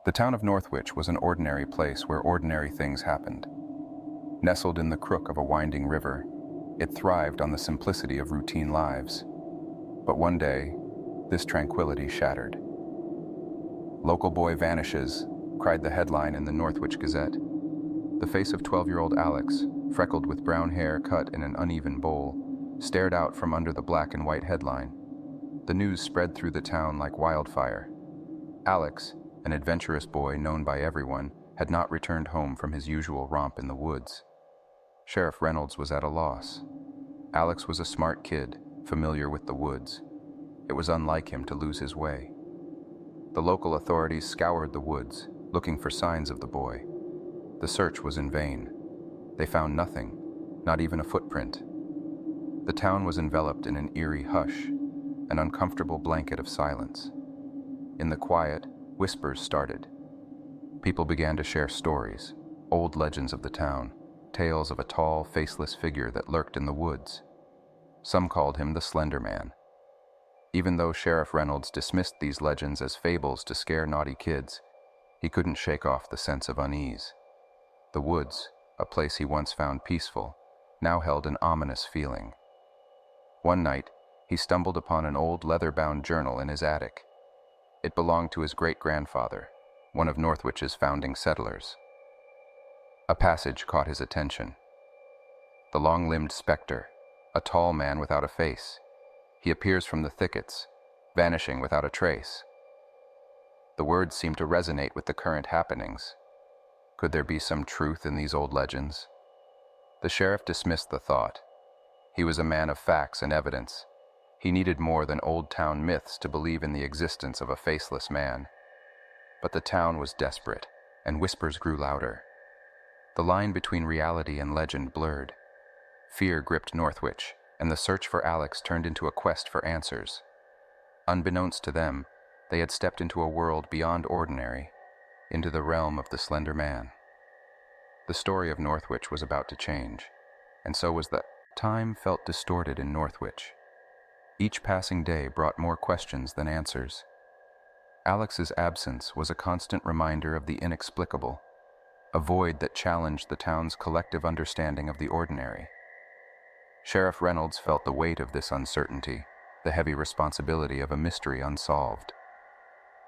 The town of Northwich was an ordinary place where ordinary things happened. Nestled in the crook of a winding river, it thrived on the simplicity of routine lives. But one day, this tranquility shattered. "Local boy vanishes," cried the headline in the Northwich Gazette. The face of 12-year-old Alex, freckled with brown hair cut in an uneven bowl, stared out from under the black and white headline. The news spread through the town like wildfire. Alex, an adventurous boy known by everyone, had not returned home from his usual romp in the woods. Sheriff Reynolds was at a loss. Alex was a smart kid, familiar with the woods. It was unlike him to lose his way. The local authorities scoured the woods, looking for signs of the boy. The search was in vain. They found nothing, not even a footprint. The town was enveloped in an eerie hush, an uncomfortable blanket of silence. In the quiet, whispers started. People began to share stories, old legends of the town, tales of a tall, faceless figure that lurked in the woods. Some called him the Slender Man. Even though Sheriff Reynolds dismissed these legends as fables to scare naughty kids, he couldn't shake off the sense of unease. The woods, a place he once found peaceful, now held an ominous feeling. One night, he stumbled upon an old leather-bound journal in his attic. It belonged to his great-grandfather, one of Northwich's founding settlers. A passage caught his attention. The long-limbed specter, a tall man without a face. He appears from the thickets, vanishing without a trace. The words seemed to resonate with the current happenings. Could there be some truth in these old legends? The sheriff dismissed the thought. He was a man of facts and evidence. He needed more than old-town myths to believe in the existence of a faceless man. But the town was desperate, and whispers grew louder. The line between reality and legend blurred. Fear gripped Northwich, and the search for Alex turned into a quest for answers. Unbeknownst to them, they had stepped into a world beyond ordinary, into the realm of the Slender Man. The story of Northwich was about to change, and so was the time felt distorted in Northwich. Each passing day brought more questions than answers. Alex's absence was a constant reminder of the inexplicable, a void that challenged the town's collective understanding of the ordinary. Sheriff Reynolds felt the weight of this uncertainty, the heavy responsibility of a mystery unsolved.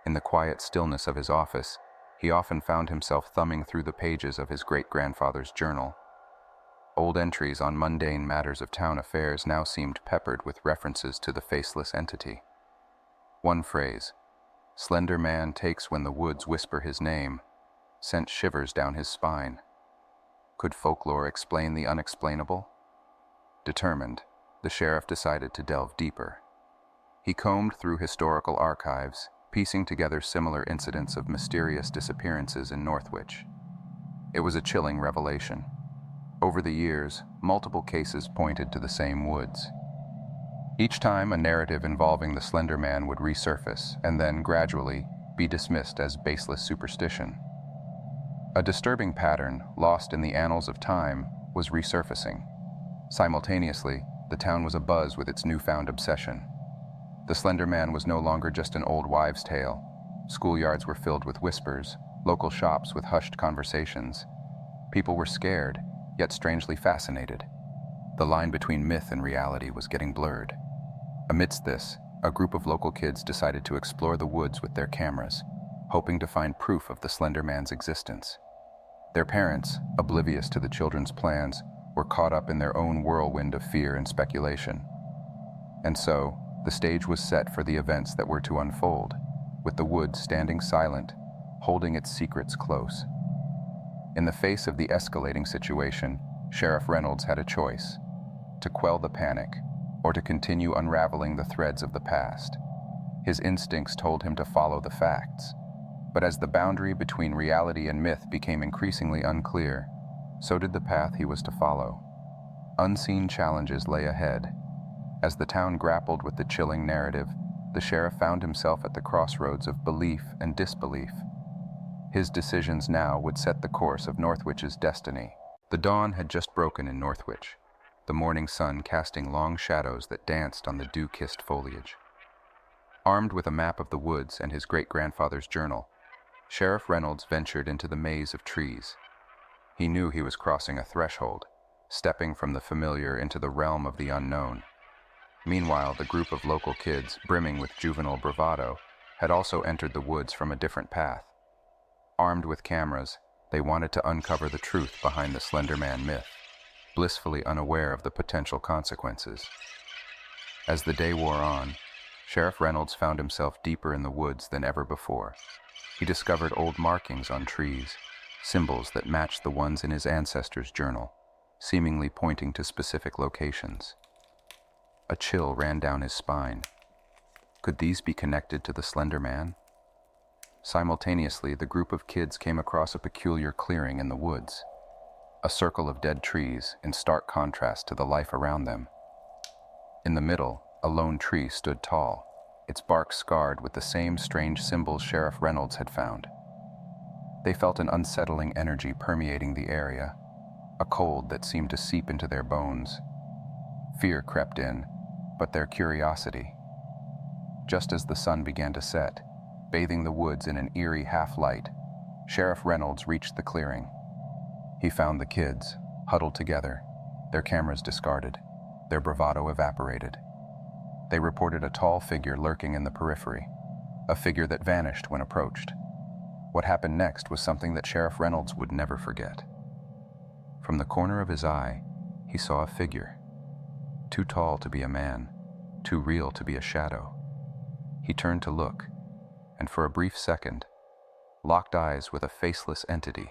In the quiet stillness of his office, he often found himself thumbing through the pages of his great-grandfather's journal. Old entries on mundane matters of town affairs now seemed peppered with references to the faceless entity. One phrase, "Slender Man takes when the woods whisper his name," sent shivers down his spine. Could folklore explain the unexplainable? Determined, the sheriff decided to delve deeper. He combed through historical archives, piecing together similar incidents of mysterious disappearances in Northwich. It was a chilling revelation. Over the years, multiple cases pointed to the same woods. Each time, a narrative involving the Slender Man would resurface and then, gradually, be dismissed as baseless superstition. A disturbing pattern, lost in the annals of time, was resurfacing. Simultaneously, the town was abuzz with its newfound obsession. The Slender Man was no longer just an old wives' tale. Schoolyards were filled with whispers, local shops with hushed conversations. People were scared, yet strangely fascinated. The line between myth and reality was getting blurred. Amidst this, a group of local kids decided to explore the woods with their cameras, hoping to find proof of the Slender Man's existence. Their parents, oblivious to the children's plans, were caught up in their own whirlwind of fear and speculation. And so, the stage was set for the events that were to unfold, with the woods standing silent, holding its secrets close. In the face of the escalating situation, Sheriff Reynolds had a choice: to quell the panic, or to continue unraveling the threads of the past. His instincts told him to follow the facts. But as the boundary between reality and myth became increasingly unclear, so did the path he was to follow. Unseen challenges lay ahead. As the town grappled with the chilling narrative, the sheriff found himself at the crossroads of belief and disbelief. His decisions now would set the course of Northwich's destiny. The dawn had just broken in Northwich, the morning sun casting long shadows that danced on the dew-kissed foliage. Armed with a map of the woods and his great-grandfather's journal, Sheriff Reynolds ventured into the maze of trees. He knew he was crossing a threshold, stepping from the familiar into the realm of the unknown. Meanwhile, the group of local kids, brimming with juvenile bravado, had also entered the woods from a different path. Armed with cameras, they wanted to uncover the truth behind the Slender Man myth, blissfully unaware of the potential consequences. As the day wore on, Sheriff Reynolds found himself deeper in the woods than ever before. He discovered old markings on trees, symbols that matched the ones in his ancestors' journal, seemingly pointing to specific locations. A chill ran down his spine. Could these be connected to the Slender Man? Simultaneously, the group of kids came across a peculiar clearing in the woods, a circle of dead trees in stark contrast to the life around them. In the middle, a lone tree stood tall, its bark scarred with the same strange symbols Sheriff Reynolds had found. They felt an unsettling energy permeating the area, a cold that seemed to seep into their bones. Fear crept in, but their curiosity. Just as the sun began to set, bathing the woods in an eerie half-light, Sheriff Reynolds reached the clearing. He found the kids, huddled together, their cameras discarded, their bravado evaporated. They reported a tall figure lurking in the periphery, a figure that vanished when approached. What happened next was something that Sheriff Reynolds would never forget. From the corner of his eye, he saw a figure, too tall to be a man, too real to be a shadow. He turned to look, and for a brief second, locked eyes with a faceless entity,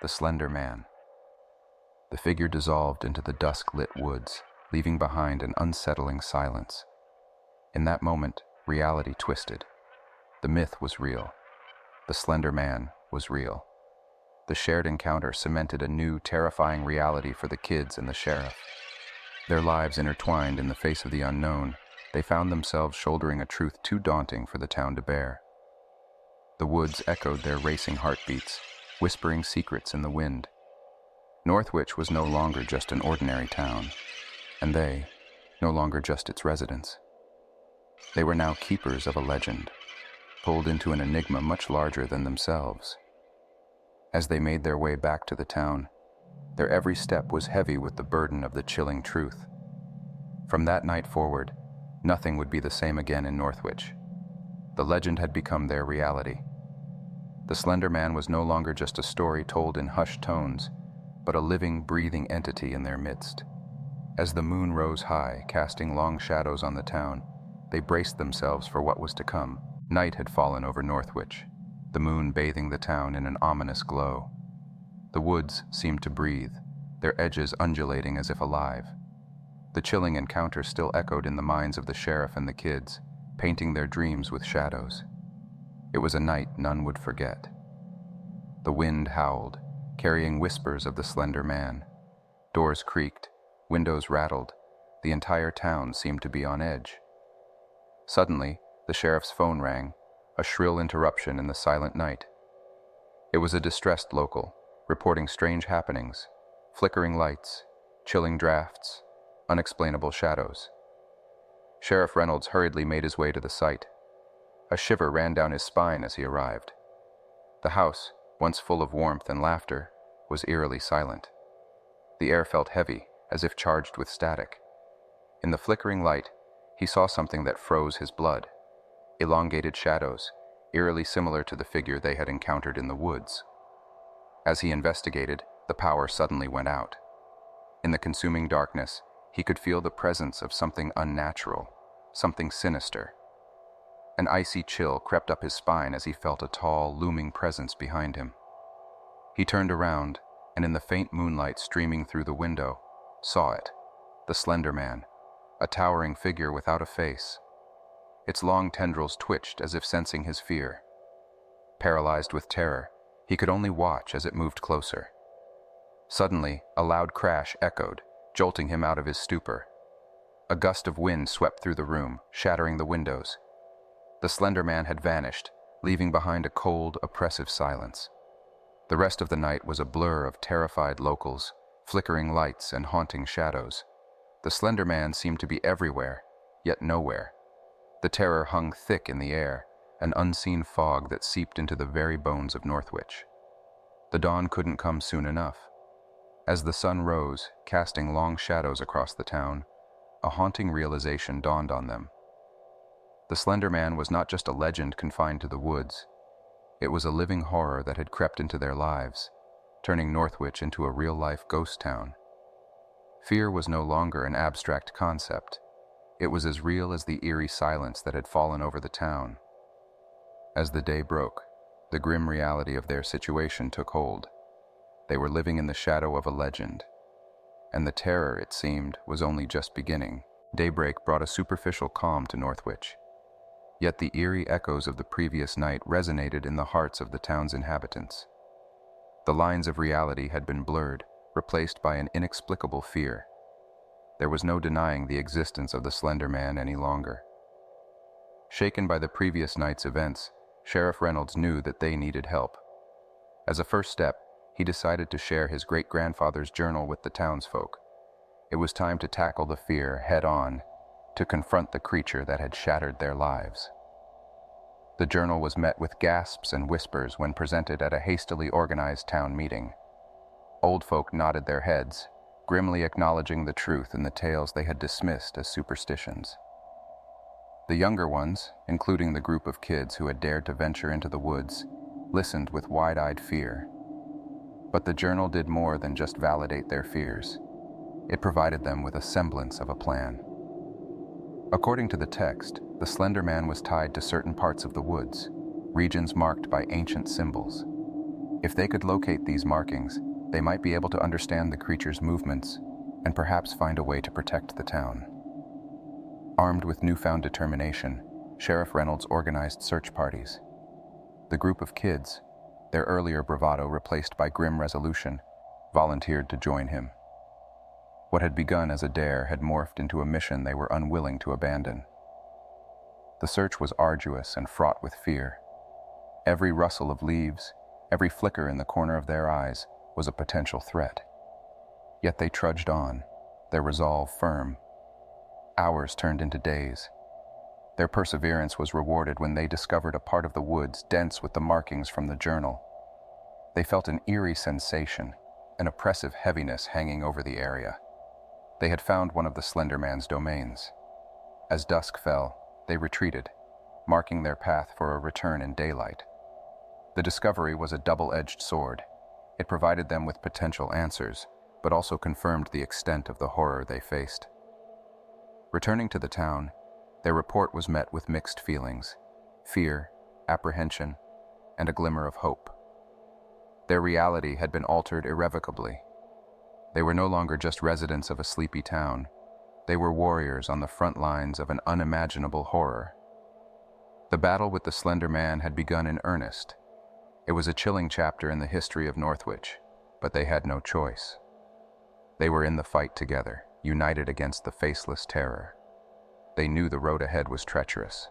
the Slender Man. The figure dissolved into the dusk-lit woods, leaving behind an unsettling silence. In that moment, reality twisted. The myth was real. The Slender Man was real. The shared encounter cemented a new, terrifying reality for the kids and the sheriff. Their lives intertwined in the face of the unknown, they found themselves shouldering a truth too daunting for the town to bear. The woods echoed their racing heartbeats, whispering secrets in the wind. Northwich was no longer just an ordinary town, and they, no longer just its residents. They were now keepers of a legend, pulled into an enigma much larger than themselves. As they made their way back to the town, their every step was heavy with the burden of the chilling truth. From that night forward, nothing would be the same again in Northwich. The legend had become their reality. The Slender Man was no longer just a story told in hushed tones, but a living, breathing entity in their midst. As the moon rose high, casting long shadows on the town, they braced themselves for what was to come. Night had fallen over Northwich, the moon bathing the town in an ominous glow. The woods seemed to breathe, their edges undulating as if alive. The chilling encounter still echoed in the minds of the sheriff and the kids, painting their dreams with shadows. It was a night none would forget. The wind howled, carrying whispers of the Slender Man. Doors creaked, windows rattled, the entire town seemed to be on edge. Suddenly, the sheriff's phone rang, a shrill interruption in the silent night. It was a distressed local, reporting strange happenings, flickering lights, chilling drafts, unexplainable shadows. Sheriff Reynolds hurriedly made his way to the site. A shiver ran down his spine as he arrived. The house, once full of warmth and laughter, was eerily silent. The air felt heavy, as if charged with static. In the flickering light, he saw something that froze his blood. Elongated shadows, eerily similar to the figure they had encountered in the woods. As he investigated, the power suddenly went out. In the consuming darkness, he could feel the presence of something unnatural, something sinister. An icy chill crept up his spine as he felt a tall, looming presence behind him. He turned around, and in the faint moonlight streaming through the window, saw it, the Slender Man, a towering figure without a face. Its long tendrils twitched as if sensing his fear. Paralyzed with terror, he could only watch as it moved closer. Suddenly, a loud crash echoed, jolting him out of his stupor. A gust of wind swept through the room, shattering the windows. The Slender Man had vanished, leaving behind a cold, oppressive silence. The rest of the night was a blur of terrified locals, flickering lights and haunting shadows. The Slender Man seemed to be everywhere, yet nowhere. The terror hung thick in the air, an unseen fog that seeped into the very bones of Northwich. The dawn couldn't come soon enough. As the sun rose, casting long shadows across the town, a haunting realization dawned on them. The Slender Man was not just a legend confined to the woods. It was a living horror that had crept into their lives, turning Northwich into a real-life ghost town. Fear was no longer an abstract concept. It was as real as the eerie silence that had fallen over the town. As the day broke, the grim reality of their situation took hold. They were living in the shadow of a legend, and the terror, it seemed, was only just beginning. Daybreak brought a superficial calm to Northwich, yet the eerie echoes of the previous night resonated in the hearts of the town's inhabitants. The lines of reality had been blurred, replaced by an inexplicable fear. There was no denying the existence of the Slender Man any longer. Shaken by the previous night's events, Sheriff Reynolds knew that they needed help. As a first step, he decided to share his great-grandfather's journal with the townsfolk. It was time to tackle the fear head-on, to confront the creature that had shattered their lives. The journal was met with gasps and whispers when presented at a hastily organized town meeting. Old folk nodded their heads, grimly acknowledging the truth in the tales they had dismissed as superstitions. The younger ones, including the group of kids who had dared to venture into the woods, listened with wide-eyed fear. But the journal did more than just validate their fears. It provided them with a semblance of a plan. According to the text, the Slender Man was tied to certain parts of the woods, regions marked by ancient symbols. If they could locate these markings, they might be able to understand the creature's movements and perhaps find a way to protect the town. Armed with newfound determination, Sheriff Reynolds organized search parties. The group of kids, their earlier bravado replaced by grim resolution, volunteered to join him. What had begun as a dare had morphed into a mission they were unwilling to abandon. The search was arduous and fraught with fear. Every rustle of leaves, every flicker in the corner of their eyes was a potential threat. Yet they trudged on, their resolve firm. Hours turned into days. Their perseverance was rewarded when they discovered a part of the woods dense with the markings from the journal. They felt an eerie sensation, an oppressive heaviness hanging over the area. They had found one of the Slender Man's domains. As dusk fell, they retreated, marking their path for a return in daylight. The discovery was a double-edged sword. It provided them with potential answers, but also confirmed the extent of the horror they faced. Returning to the town, their report was met with mixed feelings: fear, apprehension, and a glimmer of hope. Their reality had been altered irrevocably. They were no longer just residents of a sleepy town. They were warriors on the front lines of an unimaginable horror. The battle with the Slender Man had begun in earnest. It was a chilling chapter in the history of Northwich, but they had no choice. They were in the fight together, united against the faceless terror. They knew the road ahead was treacherous,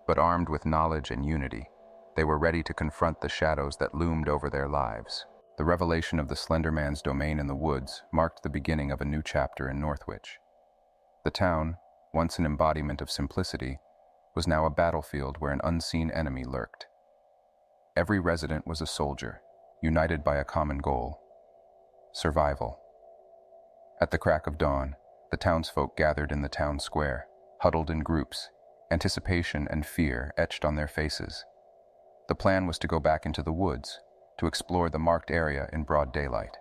but armed with knowledge and unity, they were ready to confront the shadows that loomed over their lives. The revelation of the Slender Man's domain in the woods marked the beginning of a new chapter in Northwich. The town, once an embodiment of simplicity, was now a battlefield where an unseen enemy lurked. Every resident was a soldier, united by a common goal: survival. At the crack of dawn, the townsfolk gathered in the town square, huddled in groups, anticipation and fear etched on their faces. The plan was to go back into the woods, to explore the marked area in broad daylight.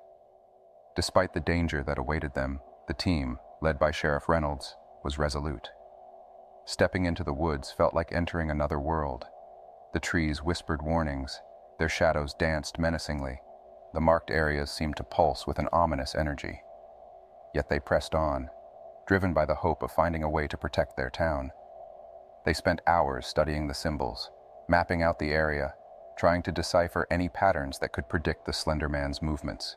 Despite the danger that awaited them, the team, led by Sheriff Reynolds, was resolute. Stepping into the woods felt like entering another world. The trees whispered warnings, their shadows danced menacingly. The marked areas seemed to pulse with an ominous energy. Yet they pressed on, driven by the hope of finding a way to protect their town. They spent hours studying the symbols, mapping out the area, trying to decipher any patterns that could predict the Slender Man's movements.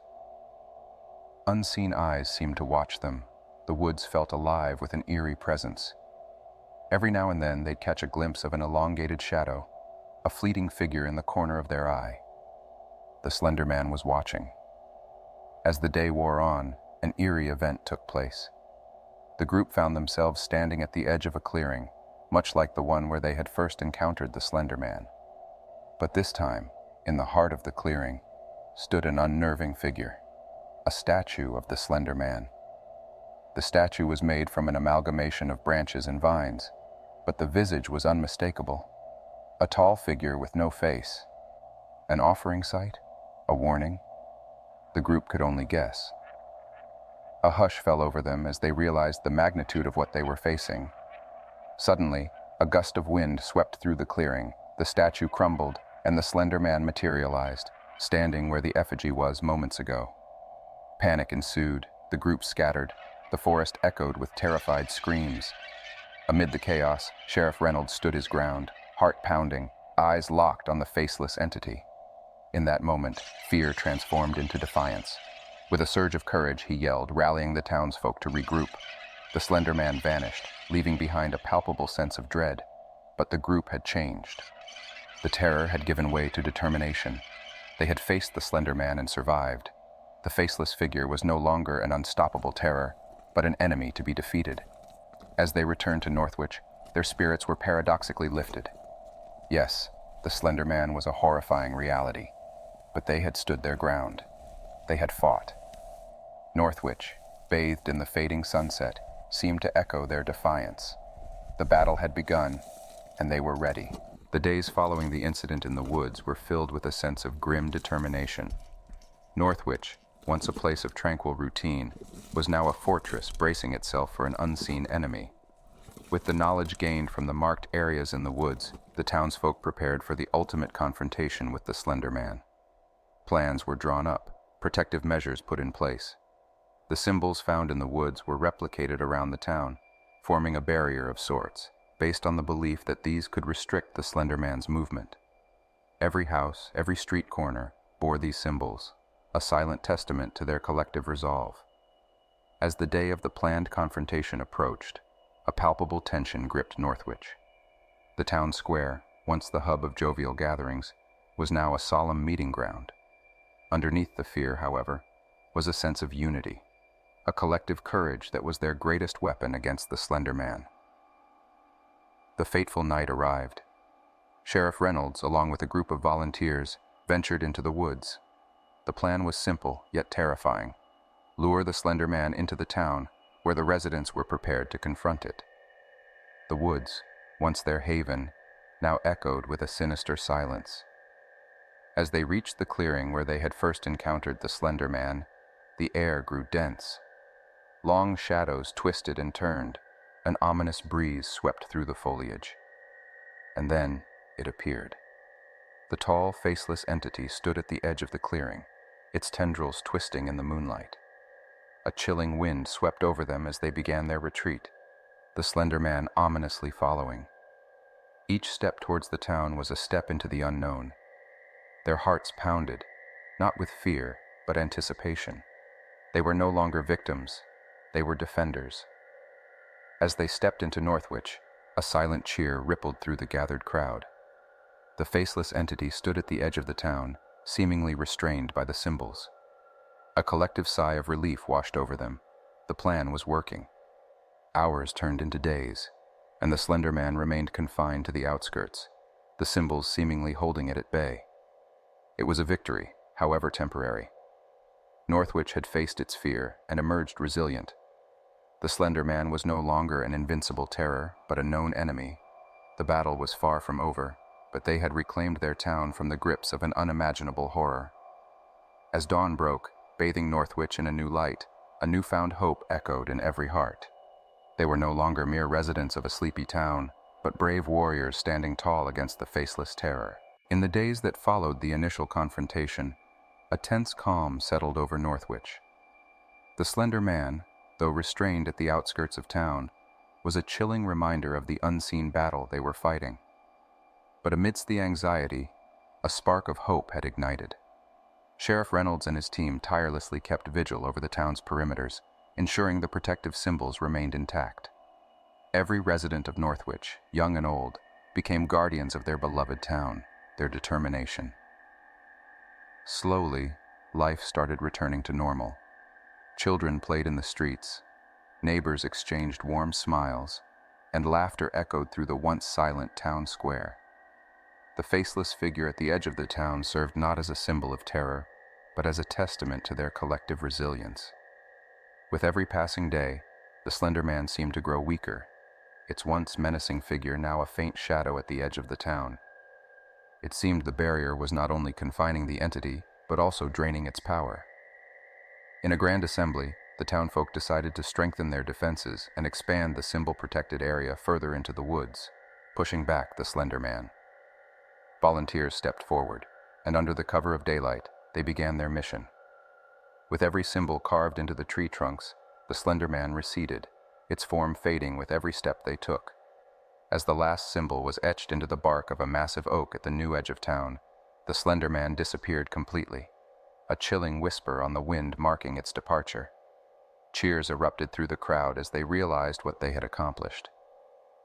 Unseen eyes seemed to watch them. The woods felt alive with an eerie presence. Every now and then they'd catch a glimpse of an elongated shadow, a fleeting figure in the corner of their eye. The Slender Man was watching. As the day wore on, an eerie event took place. The group found themselves standing at the edge of a clearing, much like the one where they had first encountered the Slender Man. But this time, in the heart of the clearing, stood an unnerving figure, a statue of the Slender Man. The statue was made from an amalgamation of branches and vines, but the visage was unmistakable. A tall figure with no face. An offering site? A warning? The group could only guess. A hush fell over them as they realized the magnitude of what they were facing. Suddenly, a gust of wind swept through the clearing, the statue crumbled, and the Slender Man materialized, standing where the effigy was moments ago. Panic ensued, the group scattered, the forest echoed with terrified screams. Amid the chaos, Sheriff Reynolds stood his ground, heart pounding, eyes locked on the faceless entity. In that moment, fear transformed into defiance. With a surge of courage, he yelled, rallying the townsfolk to regroup. The Slender Man vanished, leaving behind a palpable sense of dread. But the group had changed. The terror had given way to determination. They had faced the Slender Man and survived. The faceless figure was no longer an unstoppable terror, but an enemy to be defeated. As they returned to Northwich, their spirits were paradoxically lifted. Yes, the Slender Man was a horrifying reality, but they had stood their ground. They had fought. Northwich, bathed in the fading sunset, seemed to echo their defiance. The battle had begun, and they were ready. The days following the incident in the woods were filled with a sense of grim determination. Northwich, once a place of tranquil routine, was now a fortress bracing itself for an unseen enemy. With the knowledge gained from the marked areas in the woods, the townsfolk prepared for the ultimate confrontation with the Slender Man. Plans were drawn up, protective measures put in place. The symbols found in the woods were replicated around the town, forming a barrier of sorts, based on the belief that these could restrict the Slender Man's movement. Every house, every street corner, bore these symbols, a silent testament to their collective resolve. As the day of the planned confrontation approached, a palpable tension gripped Northwich. The town square, once the hub of jovial gatherings, was now a solemn meeting ground. Underneath the fear, however, was a sense of unity, a collective courage that was their greatest weapon against the Slender Man. The fateful night arrived. Sheriff Reynolds, along with a group of volunteers, ventured into the woods. The plan was simple, yet terrifying. Lure the Slender Man into the town, where the residents were prepared to confront it. The woods, once their haven, now echoed with a sinister silence. As they reached the clearing where they had first encountered the Slender Man, the air grew dense. Long shadows twisted and turned, an ominous breeze swept through the foliage. And then it appeared. The tall, faceless entity stood at the edge of the clearing, its tendrils twisting in the moonlight. A chilling wind swept over them as they began their retreat, the Slender Man ominously following. Each step towards the town was a step into the unknown. Their hearts pounded, not with fear, but anticipation. They were no longer victims, they were defenders. As they stepped into Northwich, a silent cheer rippled through the gathered crowd. The faceless entity stood at the edge of the town, seemingly restrained by the symbols. A collective sigh of relief washed over them. The plan was working. Hours turned into days, and the Slender Man remained confined to the outskirts, the symbols seemingly holding it at bay. It was a victory, however temporary. Northwich had faced its fear and emerged resilient. The Slender Man was no longer an invincible terror, but a known enemy. The battle was far from over, but they had reclaimed their town from the grips of an unimaginable horror. As dawn broke, bathing Northwich in a new light, a newfound hope echoed in every heart. They were no longer mere residents of a sleepy town, but brave warriors standing tall against the faceless terror. In the days that followed the initial confrontation, a tense calm settled over Northwich. The Slender Man, though restrained at the outskirts of town, was a chilling reminder of the unseen battle they were fighting. But amidst the anxiety, a spark of hope had ignited. Sheriff Reynolds and his team tirelessly kept vigil over the town's perimeters, ensuring the protective symbols remained intact. Every resident of Northwich, young and old, became guardians of their beloved town, their determination. Slowly, life started returning to normal. Children played in the streets. Neighbors exchanged warm smiles, and laughter echoed through the once silent town square. The faceless figure at the edge of the town served not as a symbol of terror, but as a testament to their collective resilience. With every passing day, the Slender Man seemed to grow weaker, its once menacing figure now a faint shadow at the edge of the town. It seemed the barrier was not only confining the entity, but also draining its power. In a grand assembly, the townfolk decided to strengthen their defenses and expand the symbol-protected area further into the woods, pushing back the Slender Man. Volunteers stepped forward, and under the cover of daylight, they began their mission. With every symbol carved into the tree trunks, the Slender Man receded, its form fading with every step they took. As the last symbol was etched into the bark of a massive oak at the new edge of town, the Slender Man disappeared completely, a chilling whisper on the wind marking its departure. Cheers erupted through the crowd as they realized what they had accomplished.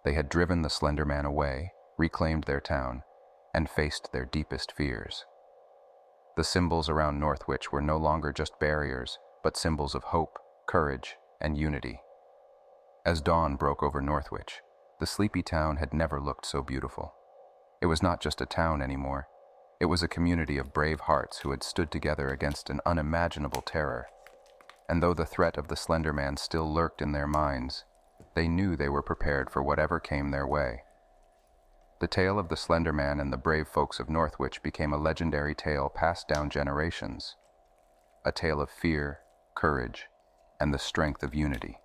They had driven the Slender Man away, reclaimed their town, and faced their deepest fears. The symbols around Northwich were no longer just barriers, but symbols of hope, courage, and unity. As dawn broke over Northwich, the sleepy town had never looked so beautiful. It was not just a town anymore. It was a community of brave hearts who had stood together against an unimaginable terror. And though the threat of the Slender Man still lurked in their minds, they knew they were prepared for whatever came their way. The tale of the Slender Man and the brave folks of Northwich became a legendary tale passed down generations. A tale of fear, courage, and the strength of unity.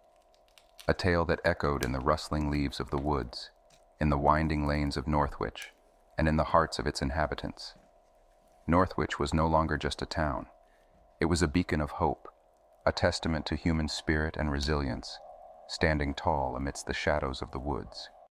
A tale that echoed in the rustling leaves of the woods, in the winding lanes of Northwich, and in the hearts of its inhabitants. Northwich was no longer just a town. It was a beacon of hope, a testament to human spirit and resilience, standing tall amidst the shadows of the woods.